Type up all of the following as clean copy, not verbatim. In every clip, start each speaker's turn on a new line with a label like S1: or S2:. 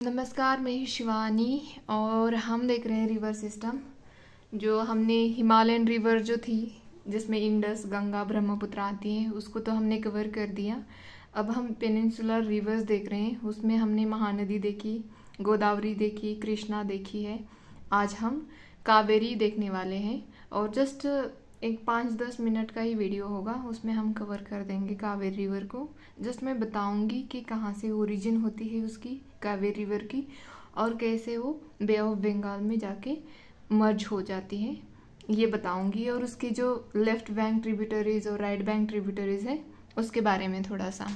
S1: नमस्कार, मैं शिवानी और हम देख रहे हैं रिवर सिस्टम। जो हमने हिमालयन रिवर जो थी जिसमें इंडस, गंगा, ब्रह्मपुत्र आती हैं उसको तो हमने कवर कर दिया। अब हम पेनिनसुलर रिवर्स देख रहे हैं। उसमें हमने महानदी देखी, गोदावरी देखी, कृष्णा देखी है। आज हम कावेरी देखने वाले हैं और जस्ट एक 5-10 मिनट का ही वीडियो होगा, उसमें हम कवर कर देंगे कावेरी रिवर को। जस्ट मैं बताऊंगी कि कहाँ से ओरिजिन होती है उसकी, कावेरी रिवर की, और कैसे वो बे ऑफ बंगाल में जाके मर्ज हो जाती है, ये बताऊंगी। और उसकी जो लेफ्ट बैंक ट्रिब्यूटरीज और राइट बैंक ट्रिब्यूटरीज है उसके बारे में थोड़ा सा।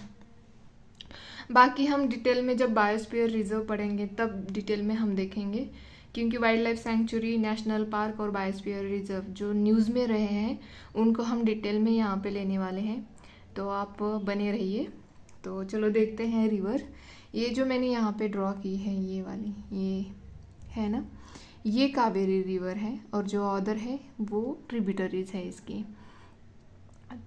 S1: बाकी हम डिटेल में जब बायोस्फीयर रिजर्व पढ़ेंगे तब डिटेल में हम देखेंगे, क्योंकि wild life sanctuary, national park और बायोस्फीयर रिजर्व जो न्यूज़ में रहे हैं उनको हम डिटेल में यहाँ पे लेने वाले हैं, तो आप बने रहिए। तो चलो देखते हैं रिवर। ये जो मैंने यहाँ पे ड्रॉ की है, ये वाली, ये है ना, ये कावेरी रिवर है और जो अदर है वो ट्रिब्यूटरीज है इसकी।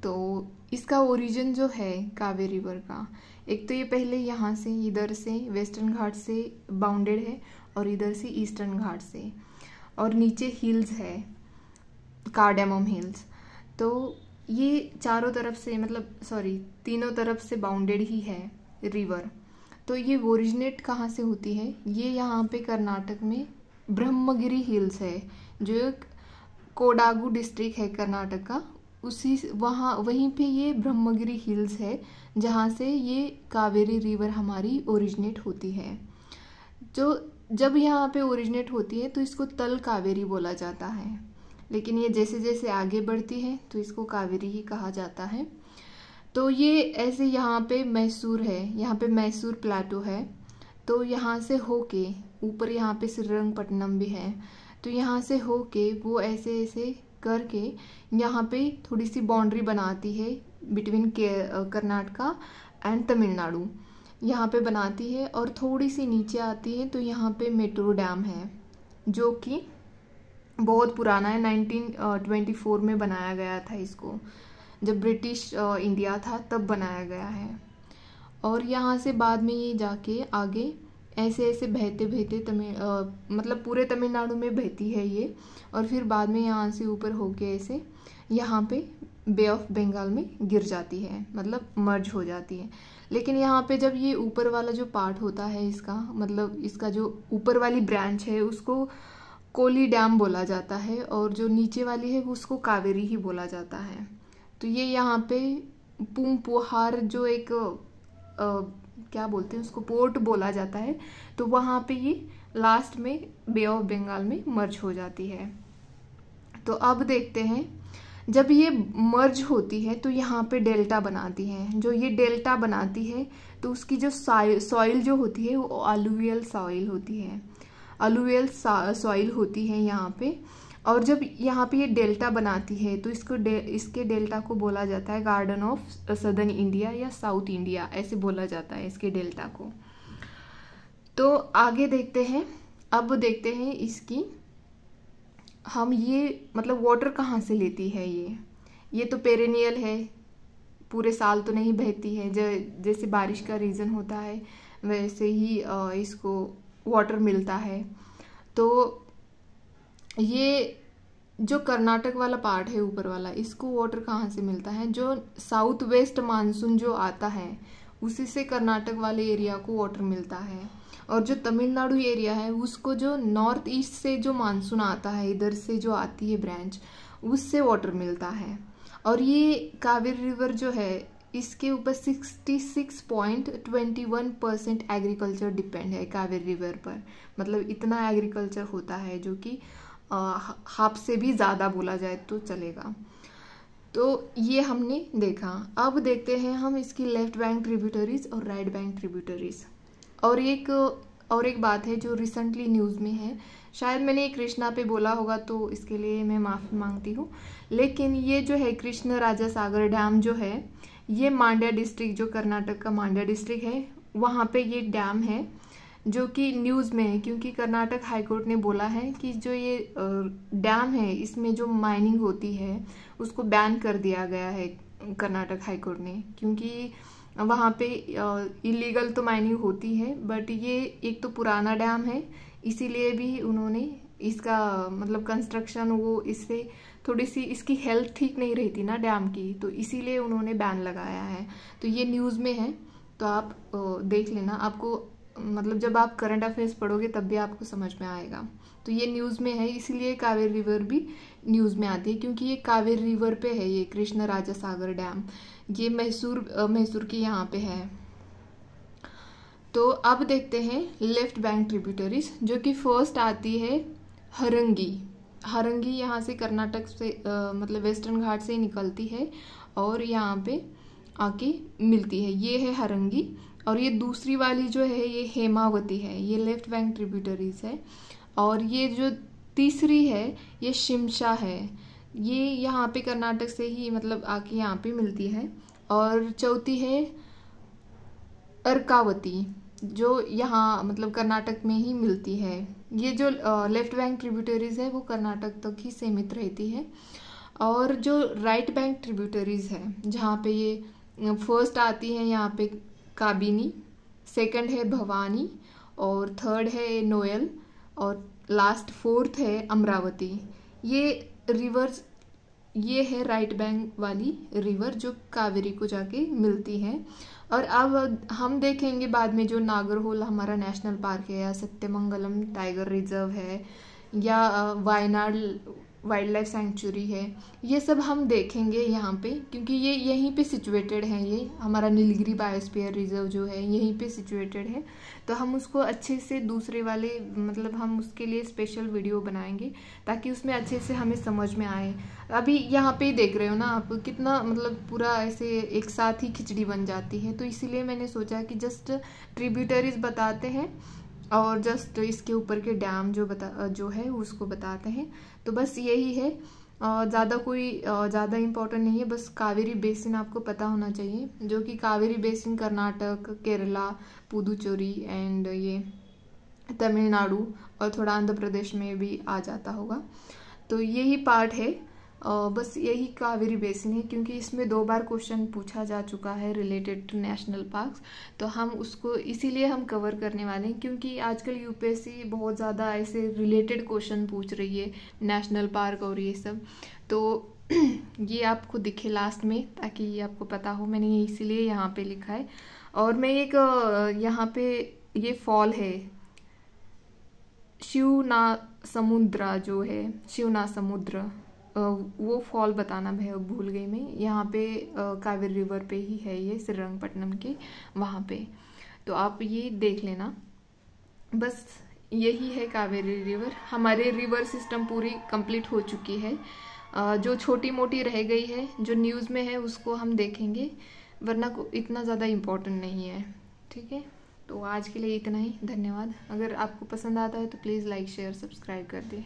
S1: तो इसका ओरिजिन जो है कावेरी रिवर का, एक तो ये पहले यहाँ से, इधर से वेस्टर्न घाट से बाउंडेड है और इधर से ईस्टर्न घाट से, और नीचे हिल्स है, कार्डेमम हिल्स। तो ये चारों तरफ से, मतलब सॉरी, तीनों तरफ से बाउंडेड ही है रिवर। तो ये ओरिजिनेट कहाँ से होती है? ये यहाँ पे कर्नाटक में ब्रह्मगिरी हिल्स है, जो एक कोडागु डिस्ट्रिक्ट है कर्नाटक का, उसी वहीं पे ये ब्रह्मगिरी हिल्स है जहाँ से ये कावेरी रिवर हमारी ओरिजिनेट होती है। जो जब यहाँ पे ओरिजिनेट होती है तो इसको तल कावेरी बोला जाता है, लेकिन ये जैसे जैसे आगे बढ़ती है तो इसको कावेरी ही कहा जाता है। तो ये ऐसे यहाँ पे मैसूर है, यहाँ पे मैसूर प्लाटो है, तो यहाँ से होके ऊपर यहाँ पे श्रीरंगपट्टनम भी है, तो यहाँ से होके वो ऐसे ऐसे करके यहाँ पे थोड़ी सी बाउंड्री बनाती है बिटवीन कर्नाटका एंड तमिलनाडु, यहाँ पे बनाती है और थोड़ी सी नीचे आती है। तो यहाँ पे मेट्रो डैम है जो कि बहुत पुराना है, 1924 में बनाया गया था इसको, जब ब्रिटिश इंडिया था तब बनाया गया है। और यहाँ से बाद में ये जाके आगे ऐसे ऐसे बहते बहते मतलब पूरे तमिलनाडु में बहती है ये, और फिर बाद में यहाँ से ऊपर होके ऐसे यहाँ पे बे ऑफ बंगाल में गिर जाती है, मतलब मर्ज हो जाती है। लेकिन यहाँ पे जब ये ऊपर वाला जो पार्ट होता है इसका, मतलब इसका जो ऊपर वाली ब्रांच है उसको कोली डैम बोला जाता है, और जो नीचे वाली है उसको कावेरी ही बोला जाता है। तो ये यहाँ पे पूम्पुहार जो एक क्या बोलते हैं उसको, पोर्ट बोला जाता है, तो वहाँ पे ये लास्ट में बे ऑफ बंगाल में मर्ज हो जाती है। तो अब देखते हैं, जब ये मर्ज होती है तो यहाँ पे डेल्टा बनाती है। जो ये डेल्टा बनाती है तो उसकी जो सॉइल जो होती है वो अलुवियल सॉइल होती है, अलुवियल सॉइल होती है यहाँ पे। और जब यहाँ पे ये डेल्टा बनाती है तो इसके डेल्टा को बोला जाता है गार्डन ऑफ सदर्न इंडिया या साउथ इंडिया, ऐसे बोला जाता है इसके डेल्टा को। तो आगे देखते हैं, अब देखते हैं इसकी हम ये मतलब वाटर कहाँ से लेती है ये तो पेरेनियल है, पूरे साल तो नहीं बहती है। जैसे बारिश का रीजन होता है वैसे ही इसको वाटर मिलता है। तो ये जो कर्नाटक वाला पार्ट है ऊपर वाला, इसको वाटर कहाँ से मिलता है? जो साउथ वेस्ट मानसून जो आता है उसी से कर्नाटक वाले एरिया को वाटर मिलता है, और जो तमिलनाडु एरिया है उसको जो नॉर्थ ईस्ट से जो मानसून आता है, इधर से जो आती है ब्रांच, उससे वाटर मिलता है। और ये कावेरी रिवर जो है इसके ऊपर 66.21% एग्रीकल्चर डिपेंड है कावेरी रिवर पर, मतलब इतना एग्रीकल्चर होता है जो कि हाफ से भी ज़्यादा बोला जाए तो चलेगा। तो ये हमने देखा। अब देखते हैं हम इसकी लेफ्ट बैंक ट्रिब्यूटरीज और राइट बैंक ट्रिब्यूटरीज। और एक बात है जो रिसेंटली न्यूज़ में है, शायद मैंने कृष्णा पे बोला होगा तो इसके लिए मैं माफ़ी मांगती हूँ, लेकिन ये जो है कृष्ण राजा सागर डैम जो है, ये मांड्या डिस्ट्रिक्ट, जो कर्नाटक का मांड्या डिस्ट्रिक्ट है, वहाँ पे ये डैम है जो कि न्यूज़ में है, क्योंकि कर्नाटक हाईकोर्ट ने बोला है कि जो ये डैम है इसमें जो माइनिंग होती है उसको बैन कर दिया गया है कर्नाटक हाईकोर्ट ने, क्योंकि वहाँ पे इलीगल तो माइनिंग होती है, बट ये एक तो पुराना डैम है, इसीलिए भी उन्होंने इसका मतलब कंस्ट्रक्शन वो इससे थोड़ी सी इसकी हेल्थ ठीक नहीं रहती ना डैम की, तो इसीलिए उन्होंने बैन लगाया है। तो ये न्यूज़ में है, तो आप देख लेना। आपको मतलब जब आप करंट अफेयर्स पढ़ोगे तब भी आपको समझ में आएगा। तो ये न्यूज़ में है, इसीलिए कावेरी रिवर भी न्यूज़ में आती है, क्योंकि ये कावेरी रिवर पे है, ये कृष्ण राजा सागर डैम, ये मैसूर के यहाँ पे है। तो अब देखते हैं लेफ्ट बैंक ट्रिब्यूटरीज, जो कि फर्स्ट आती है हरंगी यहाँ से कर्नाटक से मतलब वेस्टर्न घाट से निकलती है और यहाँ पे आके मिलती है, ये है हरंगी। और ये दूसरी वाली जो है ये हेमावती है, ये लेफ्ट बैंक ट्रिब्यूटरीज है। और ये जो तीसरी है ये शिमशा है, ये यहाँ पे कर्नाटक से ही मतलब आके यहाँ पे मिलती है। और चौथी है अर्कावती, जो यहाँ मतलब कर्नाटक में ही मिलती है। ये जो लेफ्ट बैंक ट्रिब्यूटरीज है वो कर्नाटक तक ही सीमित रहती है। और जो राइट बैंक ट्रिब्यूटरीज है, जहाँ पे ये फर्स्ट आती है यहाँ पे काबिनी, सेकंड है भवानी, और थर्ड है नोयल, और लास्ट फोर्थ है अमरावती। ये रिवर्स, ये है राइट बैंक वाली रिवर जो कावेरी को जाके मिलती है। और अब हम देखेंगे बाद में जो नागरहोल हमारा नेशनल पार्क है, या सत्यमंगलम टाइगर रिजर्व है, या वायनाड वाइल्ड लाइफ सेंचुरी है, ये सब हम देखेंगे यहाँ पे, क्योंकि ये यहीं पे सिचुएटेड है। ये हमारा नीलगिरी बायोस्फीयर रिजर्व जो है यहीं पे सिचुएटेड है। तो हम उसको अच्छे से दूसरे वाले मतलब हम उसके लिए स्पेशल वीडियो बनाएंगे, ताकि उसमें अच्छे से हमें समझ में आए। अभी यहाँ पे ही देख रहे हो ना आप, कितना मतलब पूरा ऐसे एक साथ ही खिचड़ी बन जाती है। तो इसीलिए मैंने सोचा कि जस्ट ट्रिब्यूटरीज बताते हैं और जस्ट इसके ऊपर के डैम जो है उसको बताते हैं। तो बस यही है, ज़्यादा कोई ज़्यादा इम्पोर्टेंट नहीं है। बस कावेरी बेसिन आपको पता होना चाहिए, जो कि कावेरी बेसिन कर्नाटक, केरला, पुदुचेरी एंड ये तमिलनाडु और थोड़ा आंध्र प्रदेश में भी आ जाता होगा। तो यही पार्ट है, बस यही कावेरी बेसिन है, क्योंकि इसमें 2 बार क्वेश्चन पूछा जा चुका है रिलेटेड टू नेशनल पार्क्स। तो हम उसको इसीलिए हम कवर करने वाले हैं, क्योंकि आजकल यूपीएससी बहुत ज़्यादा ऐसे रिलेटेड क्वेश्चन पूछ रही है नेशनल पार्क और ये सब। तो ये आपको दिखे लास्ट में, ताकि आपको पता हो, मैंने ये इसीलिए यहाँ पे लिखा है। और मैं एक यहाँ पे ये फॉल है शिवनासमुद्र, जो है शिवनासमुद्र, वो फॉल बताना भूल गई मैं। यहाँ पे कावेरी रिवर पे ही है ये, श्रीरंगपट्टनम के वहाँ पे। तो आप ये देख लेना। बस यही है कावेरी रिवर। हमारे रिवर सिस्टम पूरी कंप्लीट हो चुकी है, जो छोटी मोटी रह गई है जो न्यूज़ में है उसको हम देखेंगे, वरना इतना ज़्यादा इम्पोर्टेंट नहीं है। ठीक है, तो आज के लिए इतना ही। धन्यवाद। अगर आपको पसंद आता है तो प्लीज़ लाइक शेयर सब्सक्राइब कर दें।